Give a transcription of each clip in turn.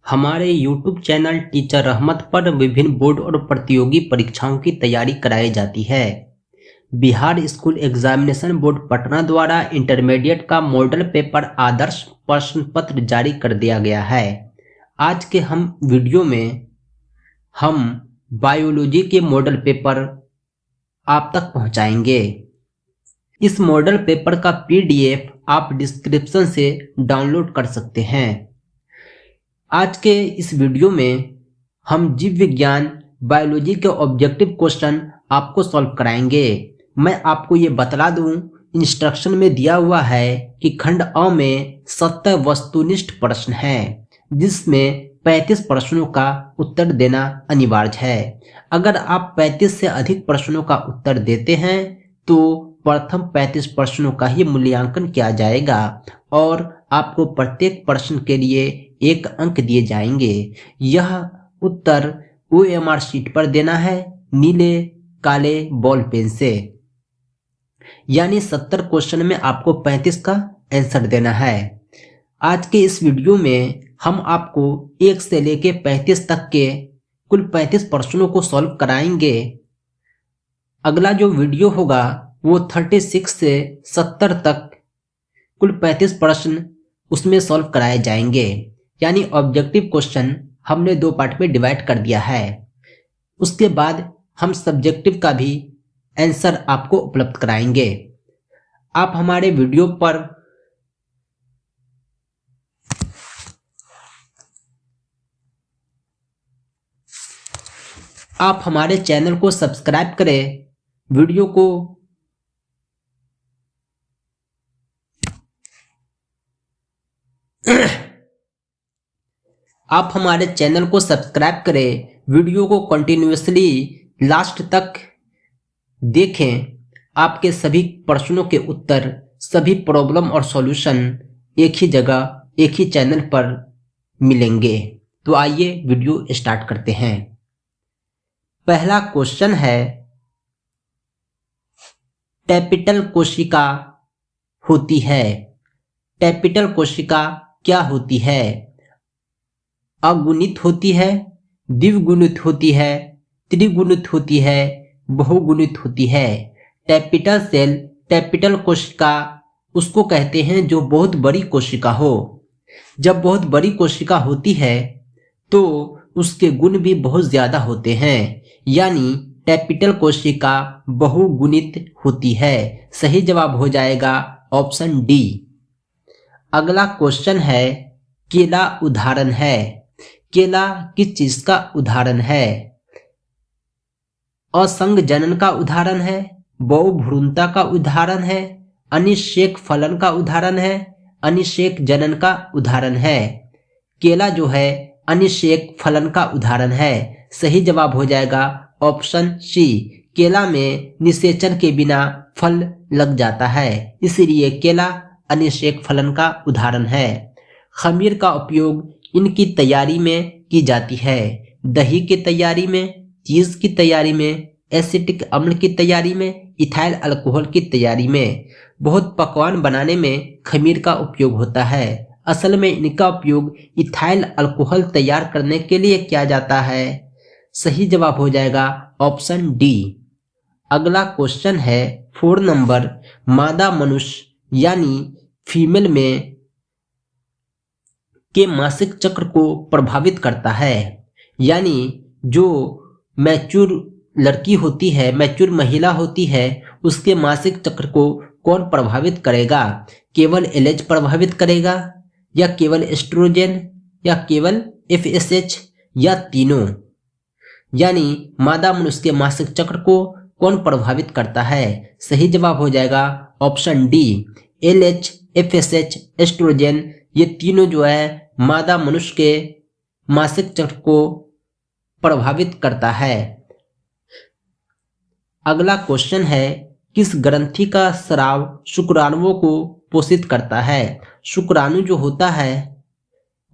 हमारे YouTube channel teacher रहमत पर विभिन्न बोर्ड और प्रतियोगी परीक्षाओं की तैयारी कराई जाती है। Bihar school examination board Patna द्वारा इंटरमीडिएट का मॉडल पेपर आदर्श प्रश्न पत्र जारी कर दिया गया है। आज के हम वीडियो में हम बायोलॉजी के मॉडल पेपर आप तक पहुंचाएंगे। इस मॉडल पेपर का PDF आप डिस्क्रिप्शन से डाउनलोड कर सकते हैं। आज के इस वीडियो में हम जीव विज्ञान बायोलॉजी के ऑब्जेक्टिव क्वेश्चन आपको सॉल्व कराएंगे। मैं आपको ये बता दूं, इंस्ट्रक्शन में दिया हुआ है कि खंड अ में 70 वस्तुनिष्ठ प्रश्न हैं, जिसमें 35 प्रश्नों का उत्तर देना अनिवार्य है। अगर आप 35 से अधिक प्रश्नों का उत्तर देते हैं तो प्रथम 35 प्रश्नों का ही मूल्यांकन किया जाएगा और आपको प्रत्येक प्रश्न के लिए 1 अंक दिए जाएंगे। यह उत्तर OMR शीट पर देना है, नीले काले बॉल पेन से। यानी 70 क्वेश्चन में आपको 35 का आंसर देना है। आज के इस वीडियो में हम आपको 1 से लेके 35 तक के कुल 35 प्रश्नों को सॉल्व कराएंगे। अगला जो वीडियो होगा वो 36 से 70 तक कुल 35 प्रश्न उसमें सॉल्व कराए जाएंगे। यानी ऑब्जेक्टिव क्वेश्चन हमने 2 पार्ट में डिवाइड कर दिया है। उसके बाद हम सब्जेक्टिव का भी आंसर आपको उपलब्ध कराएंगे। आप हमारे वीडियो पर आप हमारे चैनल को सब्सक्राइब करें, वीडियो को आप हमारे चैनल को सब्सक्राइब करें, वीडियो को कंटिन्यूअसली लास्ट तक देखें। आपके सभी प्रश्नों के उत्तर, सभी प्रॉब्लम और सॉल्यूशन एक ही जगह, एक ही चैनल पर मिलेंगे। तो आइए वीडियो स्टार्ट करते हैं। पहला क्वेश्चन है, टैपिटल कोशिका होती है। टैपिटल कोशिका क्या होती है? अगुणित होती है, द्विगुणित होती है, त्रिगुणित होती है, बहुगुणित होती है। टैपिटल सेल, टैपिटल कोशिका उसको कहते हैं जो बहुत बड़ी कोशिका हो। जब बहुत बड़ी कोशिका होती है तो उसके गुण भी बहुत ज्यादा होते हैं, यानी टैपिटल कोशिका बहुगुणित होती है। सही जवाब हो जाएगा ऑप्शन डी। अगला क्वेश्चन है, केला उदाहरण है। केला किस चीज का उदाहरण है? असंग जनन का उदाहरण है, बहुभ्रूणता का उदाहरण है, अनिषेक फलन का उदाहरण है, अनिषेक जनन का उदाहरण है। केला जो है अनिषेक फलन का उदाहरण है। सही जवाब हो जाएगा ऑप्शन सी। केला में निषेचन के बिना फल लग जाता है, इसलिए केला अनिषेक फलन का उदाहरण है। खमीर का उपयोग इनकी तैयारी में की जाती है। दही की तैयारी में, चीज की तैयारी में, एसिटिक अम्ल की तैयारी में, इथाइल अल्कोहल की तैयारी में। बहुत पकवान बनाने में खमीर का उपयोग होता है। असल में इनका उपयोग इथाइल अल्कोहल तैयार करने के लिए किया जाता है। सही जवाब हो जाएगा ऑप्शन डी। अगला क्वेश्चन है 4 नंबर, मादा मनुष्य यानी फीमेल में के मासिक चक्र को प्रभावित करता है। यानी जो मैच्योर लड़की होती है, मैच्योर महिला होती है, उसके मासिक चक्र को कौन प्रभावित करेगा? केवल LH प्रभावित करेगा, या केवल एस्ट्रोजन, या केवल FSH, या तीनों? यानी मादा मनुष्य के मासिक चक्र को कौन प्रभावित करता है? सही जवाब हो जाएगा option D. LH, FSH, oestrogen, ये तीनों जो है मादा मनुष्य के मासिक चक्र को प्रभावित करता है। अगला क्वेश्चन है, किस ग्रंथि का स्राव शुक्राणुओं को पोषित करता है? शुक्राणु जो होता है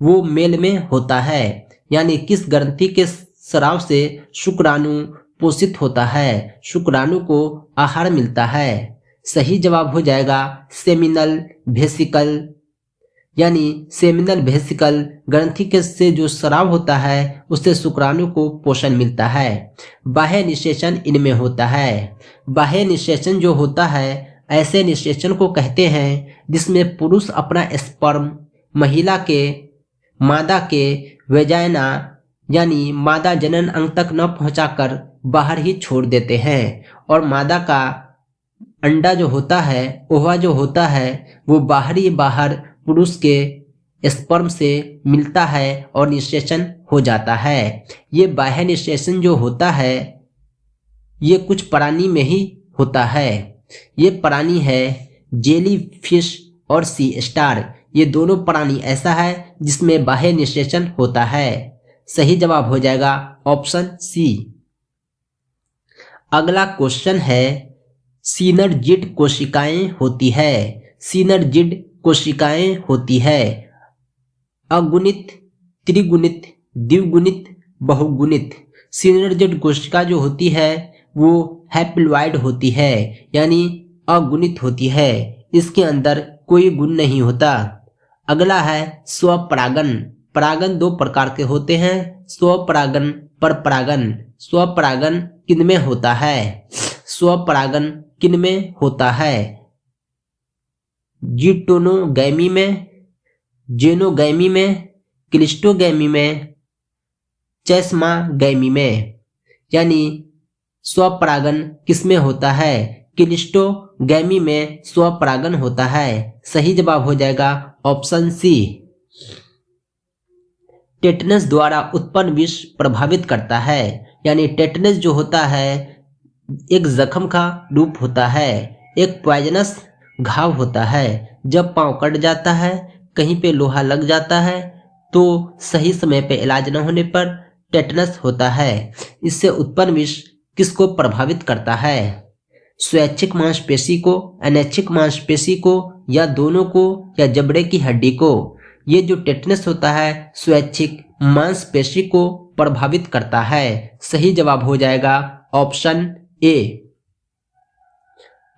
वो मेल में होता है, यानी किस ग्रंथि के स्राव से शुक्राणु पोषित होता है, शुक्राणु को आहार मिलता है? सही जवाब हो जाएगा सेमिनल वेसिकल, यानी सेमिनल वेसिकल ग्रंथि के से जो स्राव होता है उससे शुक्राणु को पोषण मिलता है। बाह्य निषेचन इनमें होता है। बाह्य निषेचन जो होता है ऐसे निषेचन को कहते हैं जिसमें पुरुष अपना स्पर्म महिला के मादा के वेजाइना यानी मादा जनन अंग तक न पहुंचाकर बाहर ही छोड़ देते हैं और मादा का अंडा जो होता है ओवा जो होता है वो बाहर पुरुष के स्पर्म से मिलता है और निषेचन हो जाता है। ये बाह्य निषेचन जो होता है ये कुछ प्राणी में ही होता है। ये प्राणी है जेली फिश और सी स्टार। ये दोनों प्राणी ऐसा है जिसमें बाह्य निषेचन होता है। सही जवाब हो जाएगा ऑप्शन सी। अगला क्वेश्चन है सिनर्जिड कोशिकाएं होती है। सिनर्जिड कोशिकाएं होती है अगुणित, त्रिगुणित, द्विगुणित, बहुगुणित। सिनर्जिड कोशिका जो होती है वो हैप्लॉइड होती है यानी अगुणित होती है। इसके अंदर कोई गुण नहीं होता। अगला है स्वपरागन। परागन दो प्रकार के होते हैं, स्वपरागन, परपरागन। स्वपरागन किनमें होता है? स्वपरागन किनमें होता है? जिटोनोगैमी में, जेनोगैमी में, क्लिस्टोगैमी में, चेस्मागैमी में। यानी स्वपरागन किसमें होता है? क्लिस्टोगैमी में स्वपरागन होता है। सही जवाब हो जाएगा ऑप्शन सी। टेटनस द्वारा उत्पन्न विष प्रभावित करता है। यानी टेटनस जो होता है एक जख्म का रूप होता है, एक पॉइजनस घाव होता है। जब पांव कट जाता है, कहीं पे लोहा लग जाता है तो सही समय पे इलाज न होने पर टेटनस होता है। इससे उत्पन्न विष किसको प्रभावित करता है? स्वैच्छिक मांसपेशी को, अनैच्छिक मांसपेशी को, या दोनों को, या जबड़े की हड्डी को। ये जो टेटनस होता है स्वैच्छिक मांसपेशी को प्रभावित करता है। सही जवाब हो जाएगा ऑप्शन ए।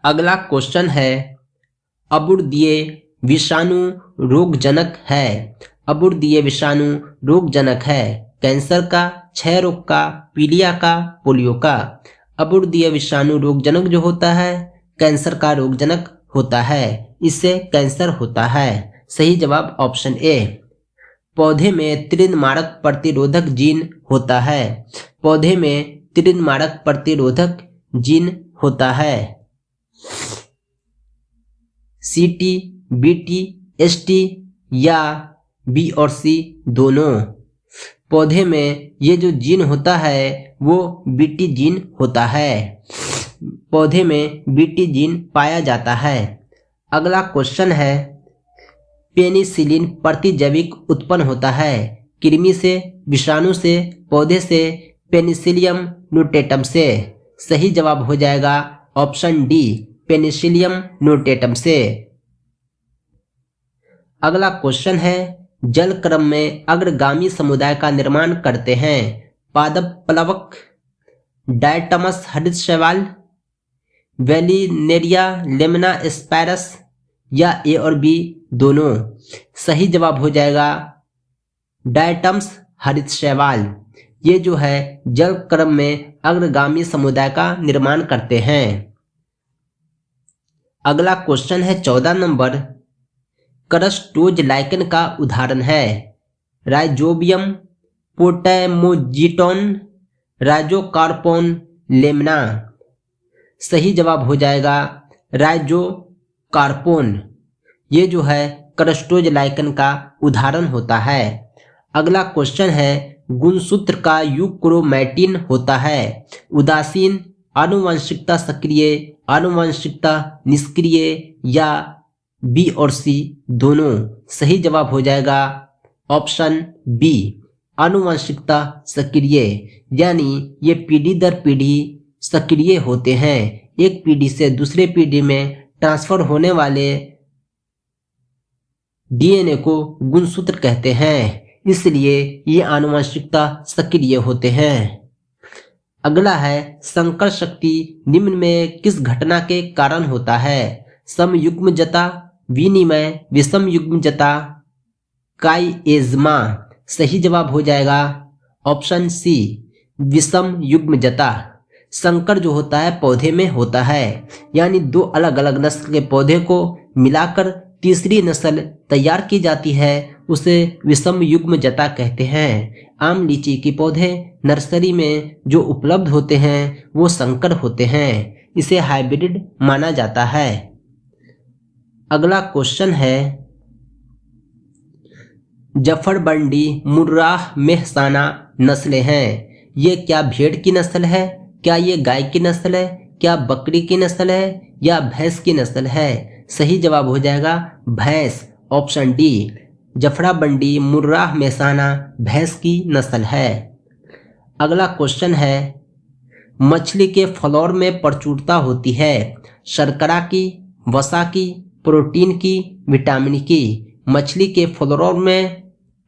अगला क्वेश्चन है अबुर्दीय विषाणु रोगजनक है। अबुर्दीय विषाणु रोगजनक है कैंसर का, क्षय रोग का, पीलिया का, पोलियो का। अबुर्दीय विषाणु रोगजनक जो होता है कैंसर का रोगजनक होता है। इससे कैंसर होता है। सही जवाब ऑप्शन ए। पौधे में तीर्णमारक प्रतिरोधक जीन होता है। पौधे में तीर्णमारक प्रतिरोधक जीन होता है। सीटी, बीटी, एसटी या बी और सी दोनों। पौधे में ये जो जीन होता है वो बीटी जीन होता है। पौधे में बीटी जीन पाया जाता है। अगला क्वेश्चन है पेनिसिलिन प्रतिजैविक उत्पन्न होता है कृमि से, विषाणु से, पौधे से, पेनिसिलियम नोटेटम से। सही जवाब हो जाएगा ऑप्शन डी, पेनिसिलियम नोटेटम से। अगला क्वेश्चन है जल क्रम में अग्रगामी समुदाय का निर्माण करते हैं पादप प्लवक, डायटमस हरितशैवाल, वेलिनेरिया लेमना एस्पैरस या ए और बी दोनों। सही जवाब हो जाएगा डायटम्स हरितशैवाल। ये जो है जल क्रम में अग्रगामी समुदाय का निर्माण करते हैं। अगला क्वेश्चन है 14 नंबर करस्टोज लाइकन का उदाहरण है राइजोबियम, पोटैमोजिटोन, राइजोकार्पोन, लेमना। सही जवाब हो जाएगा राइजोकार्पोन। ये जो है करस्टोज लाइकन का उदाहरण होता है। अगला क्वेश्चन है गुणसूत्र का यूक्रोमैटिन होता है उदासीन, आनुवंशिकता सक्रिय, आनुवंशिकता निष्क्रिय या बी और सी दोनों। सही जवाब हो जाएगा ऑप्शन बी, आनुवंशिकता सक्रिय। यानी ये पीढ़ी दर पीढ़ी सक्रिय होते हैं। एक पीढ़ी से दूसरे पीढ़ी में ट्रांसफर होने वाले डीएनए को गुणसूत्र कहते हैं, इसलिए ये आनुवंशिकता सक्रिय होते हैं। अगला है संकर शक्ति निम्न में किस घटना के कारण होता है? समयुग्मजता, विनिमय, विषमयुग्मजता, काइएज्मा। सही जवाब हो जाएगा ऑप्शन सी विषम युग्मजता। संकर जो होता है पौधे में होता है, यानी दो अलग अलग नस्ल के पौधे को मिलाकर तीसरी नस्ल तैयार की जाती है, उसे विषम युग्मजता कहते हैं। आम लीची के पौधे नर्सरी में जो उपलब्ध होते हैं वो संकर होते हैं, इसे हाइब्रिड माना जाता है। अगला क्वेश्चन है जफरबंडी, मुर्राह, मेहसाना नस्लें हैं। ये क्या भेड़ की नस्ल है, क्या ये गाय की नस्ल है, क्या बकरी की नस्ल है या भैंस की नस्ल है? सही जवाब हो जाएगा भैंस, ऑप्शन डी। जफराबंडी, मुर्राह, मेहसाना भैंस की नस्ल है। अगला क्वेश्चन है मछली के फ्लोर में प्रचुरता होती है, शर्करा की, वसा की, प्रोटीन की, विटामिन की। मछली के फ्लोर में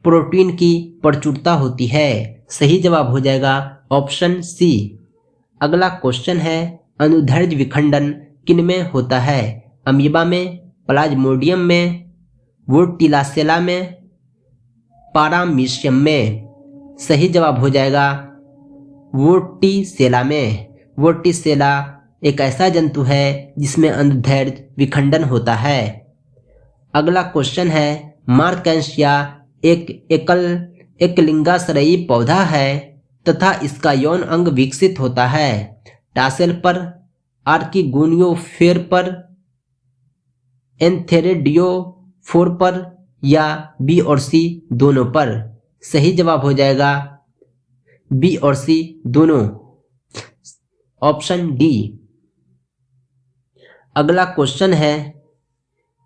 प्रोटीन की प्रचुरता होती है। सही जवाब हो जाएगा ऑप्शन सी। अगला क्वेश्चन है अनुदैर्ध्य विखंडन किनमें होता है? अमीबा में, प्लाज्मोडियम में, वोर्टिलासेला में, पारामीशियम में। सही जवाब हो जाएगा वोर्टिसेला में। वोर्टिसेला एक ऐसा जंतु है जिसमें अनुदैर्ध्य विखंडन होता है। अगला क्वेश्चन है मार्केंसिया एक एकलिंगाश्रयी पौधा है तथा इसका यौन अंग विकसित होता है टासेल पर, आर्किगोनियोफेर पर, एंथेरेडियोफोर पर या बी और सी दोनों पर। सही जवाब हो जाएगा बी और सी दोनों, ऑप्शन डी। अगला क्वेश्चन है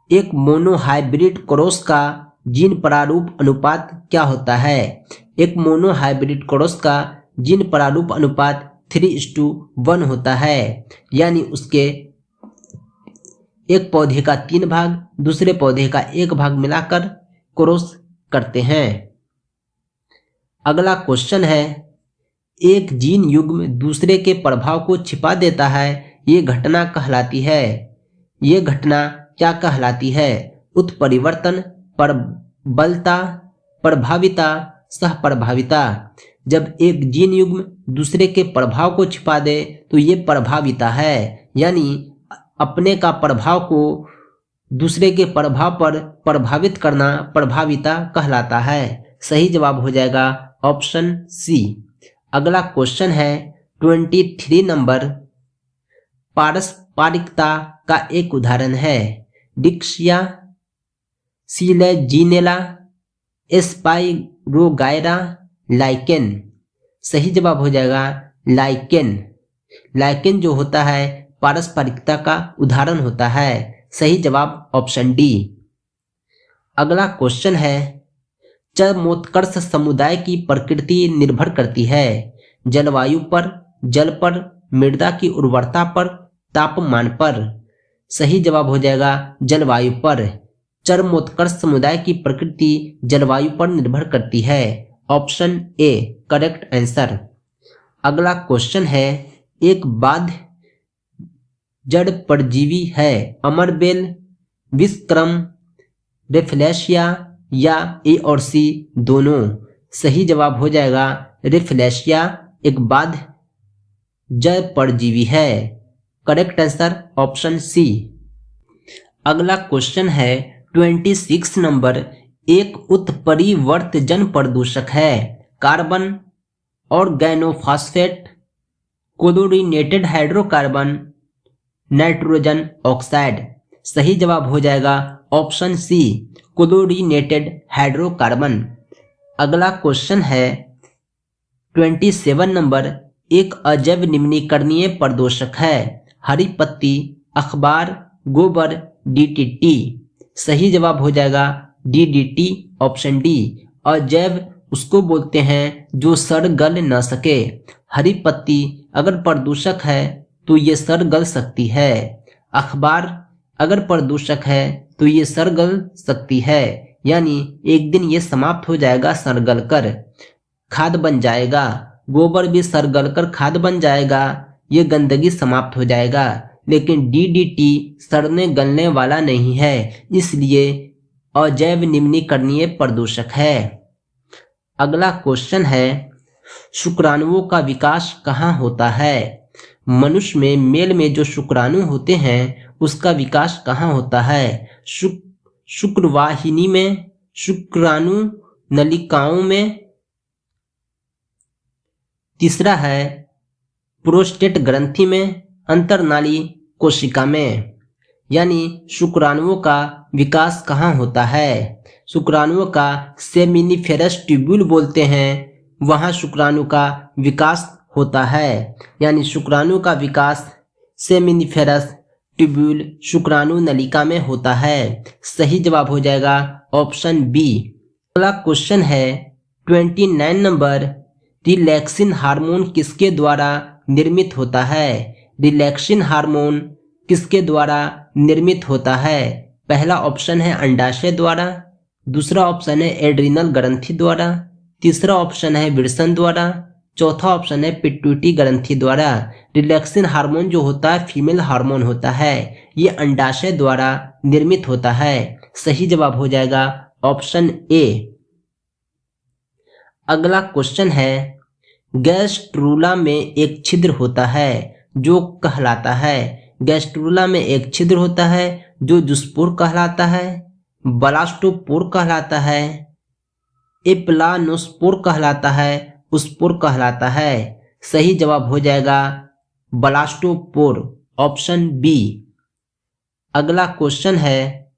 एक मोनोहाइब्रिड क्रॉस का जीन प्रारूप अनुपात क्या होता है? एक मोनोहाइब्रिड क्रॉस का जीन प्रारूप अनुपात 3:1 होता है, यानी उसके एक पौधे का 3 भाग दूसरे पौधे का 1 भाग मिलाकर क्रॉस करते हैं। अगला क्वेश्चन है एक जीन युग्म दूसरे के प्रभाव को छिपा देता है, ये घटना कहलाती है। ये घटना क्या कहलाती है? उत्परिवर्तन, प्रबलता, प्रभाविता, सहप्रभाविता। जब एक जीन युग्म दूसरे के प्रभाव को छिपा दे तो ये प्रभाविता है, यानी अपने का प्रभाव को दूसरे के प्रभाव पर प्रभावित करना प्रभाविता कहलाता है। सही जवाब हो जाएगा ऑप्शन सी। अगला क्वेश्चन है 23 नंबर पारस्परिकता का एक उदाहरण है डिक्सिया, सीलेजिनेला, एस्पाइरोगायरा, लाइकेन। सही जवाब हो जाएगा लाइकेन। लाइकेन जो होता है पारस्परिकता का उदाहरण होता है। सही जवाब ऑप्शन डी। अगला क्वेश्चन है चरमोत्कर्ष समुदाय की प्रकृति निर्भर करती है जलवायु पर, जल पर, मृदा की उर्वरता पर, तापमान पर। सही जवाब हो जाएगा जलवायु पर। चरमोत्कर्ष समुदाय की प्रकृति जलवायु पर निर्भर करती है, ऑप्शन ए करेक्ट आंसर। अगला क्वेश्चन है एक बाध्य जड़ परजीवी है अमरबेल, विषक्रम, रेफलेशिया या ए और सी दोनों। सही जवाब हो जाएगा रेफलेशिया एक बाध्य जड़ परजीवी है, करेक्ट आंसर ऑप्शन सी। अगला क्वेश्चन है 26 नंबर एक उत्परिवर्तजन प्रदूषक है carbon, organophosphate, chlorinated hydrocarbon, nitrogen oxide. सही जवाब हो जाएगा ऑप्शन सी क्लोरीनेटेड हाइड्रोकार्बन। अगला क्वेश्चन है 27 नंबर एक अजैव निम्नीकरणीय प्रदूषक है हरी पत्ती, अखबार, गोबर, डीडीटी। सही जवाब हो जाएगा डीडीटी ऑप्शन डी। अजैव उसको बोलते हैं जो सड़ गल न सके। हरी पत्ती अगर प्रदूषक है तो ये सड़ गल सकती है। अखबार अगर प्रदूषक है तो ये सड़ गल सकती है, यानी एक दिन ये समाप्त हो जाएगा सड़गल कर, खाद बन जाएगा। गोबर भी सड़गल कर खाद बन जाएगा, ये गंदगी समाप्त हो जाएगा। लेकिन डीडीटी सड़ने गलने वाला नहीं है, इसलिए अजैव निम्नीकरणीय प्रदूषक है। अगला क्वेश्चन है, शुक्राणुओं का विकास कहाँ होता है? मनुष्य में मेल में जो शुक्राणु होते हैं उसका विकास कहाँ होता है? शुक्रवाहिनी में, शुक्राणु नलिकाओं में, तीसरा है प्रोस्टेट ग्रंथि में, अंतरनाली कोशिका में। यानी शुक्राणुओं का विकास कहाँ होता है? शुक्राणुओं का सेमिनिफेरस ट्यूब्यूल बोलते हैं, वहाँ शुक्राणु का विकास होता है। यानी शुक्राणु का विकास सेमिनिफेरस ट्यूब्यूल शुक्राणु नलिका में होता है। सही जवाब हो जाएगा ऑप्शन बी। अगला क्वेश्चन है 29 नंबर, रिलैक्सिन हार्मोन किसके द्वारा निर्मित होता है? रिलैक्सिन हार्मोन किसके द्वारा निर्मित होता है? पहला ऑप्शन है अंडाशय द्वारा, दूसरा ऑप्शन है एड्रिनल ग्रंथि द्वारा, तीसरा ऑप्शन है विल्सन द्वारा, चौथा ऑप्शन है पिट्यूटरी ग्रंथि द्वारा। रिलैक्सिन हार्मोन जो होता है फीमेल हार्मोन होता है, ये अंडाशय द्वारा निर्मित होता है। सही जवाब हो जाएगा ऑप्शन ए। अगला क्वेश्चन है, गैस्ट्रूला में एक छिद्र होता है जो कहलाता है। गैस्ट्रूला में एक छिद्र होता है जो दुष्पोर कहलाता है, ब्लास्टोपोर कहलाता है, एप्लानोस्पोर कहलाता है, उस्पोर कहलाता है। सही जवाब हो जाएगा ब्लास्टोपोर, ऑप्शन बी। अगला क्वेश्चन है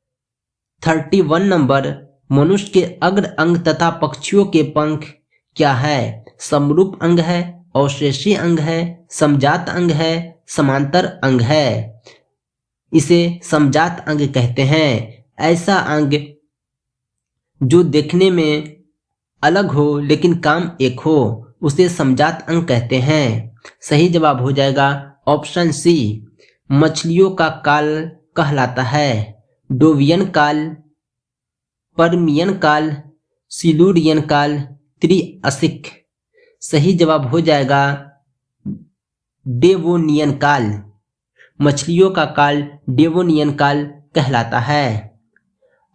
31 नंबर, मनुष्य के अग्र अंग तथा पक्षियों के पंख क्या है? समरूप अंग है, अवशेषी अंग है, समजात अंग है, समांतर अंग है। इसे समजात अंग कहते हैं। ऐसा अंग जो देखने में अलग हो लेकिन काम एक हो, उसे समजात अंग कहते हैं। सही जवाब हो जाएगा ऑप्शन सी। मछलियों का काल कहलाता है डोवियन काल, पर्मियन काल, सिलूरियन काल, त्रिअसिक। सही जवाब हो जाएगा डेवोनियन काल। मछलियों का काल डेवोनियन काल कहलाता है।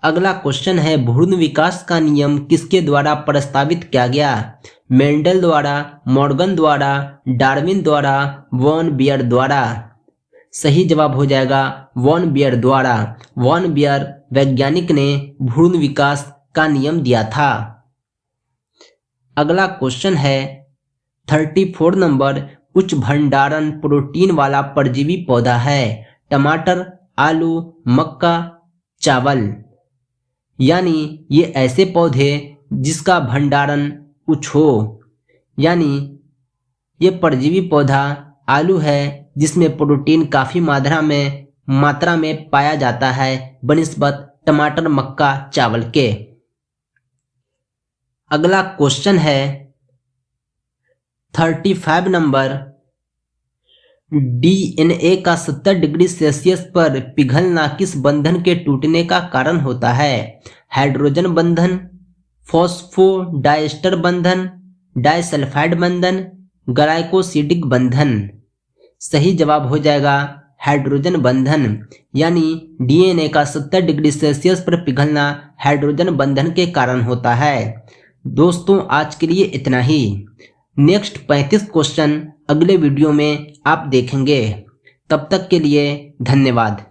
अगला क्वेश्चन है, भ्रूण विकास का नियम किसके द्वारा प्रस्तावित किया गया? मेंडल द्वारा, मॉर्गन द्वारा, डार्विन द्वारा, वॉन बियर द्वारा। सही जवाब हो जाएगा वॉन बियर द्वारा। वॉन बियर वैज्ञानिक ने भ्रूण विकास का नियम दिया था। अगला क्वेश्चन है 34 नंबर, उच्च भंडारण प्रोटीन वाला परजीवी पौधा है टमाटर, आलू, मक्का, चावल। यानी ये ऐसे पौधे जिसका भंडारण उच्च हो। यानी ये परजीवी पौधा आलू है जिसमें प्रोटीन काफी मात्रा में पाया जाता है बनिस्बत टमाटर, मक्का, चावल के। अगला क्वेश्चन है 35 नंबर, डीएनए का 70 डिग्री सेल्सियस पर पिघलना किस बंधन के टूटने का कारण होता है? हाइड्रोजन बंधन, फॉस्फोडाइस्टर बंधन, डाइसल्फाइड बंधन, ग्लाइकोसिडिक बंधन। सही जवाब हो जाएगा हाइड्रोजन बंधन। यानी डीएनए का 70 डिग्री सेल्सियस पर पिघलना हाइड्रोजन बंधन के कारण होता है। दोस्तों आज के लिए इतना ही। नेक्स्ट 35 क्वेश्चन अगले वीडियो में आप देखेंगे। तब तक के लिए धन्यवाद।